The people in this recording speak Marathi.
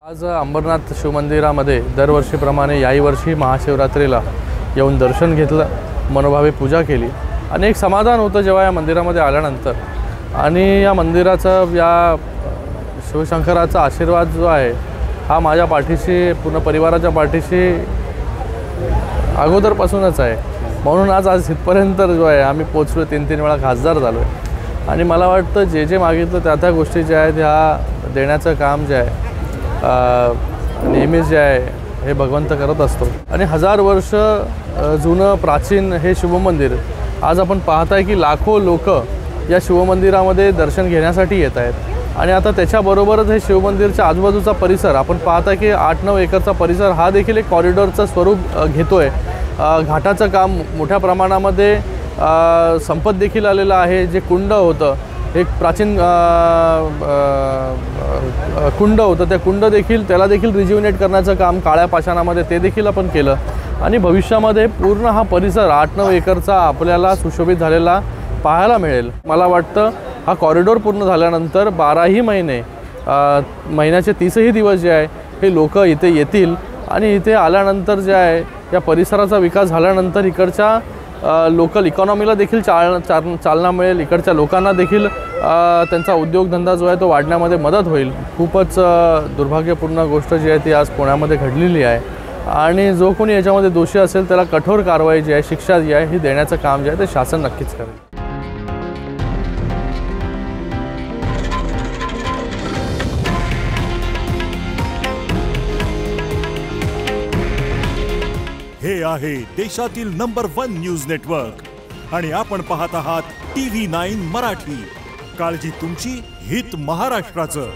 आज अंबरनाथ शिवमंदिरामध्ये दरवर्षीप्रमाणे याही वर्षी महाशिवरात्रीला येऊन दर्शन घेतलं, मनोभावे पूजा केली आणि एक समाधान होतं जेव्हा या मंदिरामध्ये आल्यानंतर। आणि या मंदिराचा या शिवशंकराचा आशीर्वाद जो आहे हा माझ्या पाठीशी, पूर्ण परिवाराच्या पाठीशी अगोदरपासूनच आहे। म्हणून आज इथपर्यंत जो आहे आम्ही पोचलो, 3 वेळा खासदार झालो आहे। आणि मला वाटतं जे मागितलं त्या गोष्टी ज्या आहेत ह्या देण्याचं काम जे आहे नेहमीच जे आहे हे भगवंत करत असतो। आणि 1000 वर्ष जुनं प्राचीन हे शिवमंदिर आज आपण पाहताय की लाखो लोक या शिवमंदिरामध्ये दर्शन घेण्यासाठी येत आहेत। आणि आता त्याच्याबरोबरच हे शिवमंदिरच्या आजूबाजूचा परिसर आपण पाहताय की 8-9 एकरचा परिसर हा देखील एक कॉरिडॉरचं स्वरूप घेतोय। घाटाचं काम मोठ्या प्रमाणामध्ये संपत देखील आलेलं आहे। जे कुंड होतं, एक प्राचीन कुंड होतं, त्या कुंड देखील त्याला देखील रिज्युनेट करण्याचं काम काळ्या पाषाणामध्ये ते देखील आपण केलं। आणि भविष्यामध्ये पूर्ण हा परिसर 8-9 एकरचा आपल्याला सुशोभित झालेला पाहायला मिळेल। मला वाटतं हा कॉरिडॉर पूर्ण झाल्यानंतर 12ही महिने महिन्याचे 30ही दिवस जे आहे हे लोक इथे येतील आणि इथे आल्यानंतर जे आहे या परिसराचा विकास झाल्यानंतर इकडच्या लोकल इकॉनॉमीला देखील चालना मिळेल। इकडच्या लोकांना देखील त्यांचा उद्योगधंदा जो आहे तो वाढण्यामध्ये मदत होईल। खूपच दुर्भाग्यपूर्ण गोष्ट जी आहे ती आज पुण्यामध्ये घडलेली आहे आणि जो कोणी याच्यामध्ये दोषी असेल त्याला कठोर कारवाई जी आहे, शिक्षा जी आहे ही देण्याचं काम जे आहे ते शासन नक्कीच करेल। हे आहे देशातील नंबर 1 न्यूज नेटवर्क आणि आपण पाहत आहात TV9 मराठी। काळजी तुमची, हित महाराष्ट्राचं।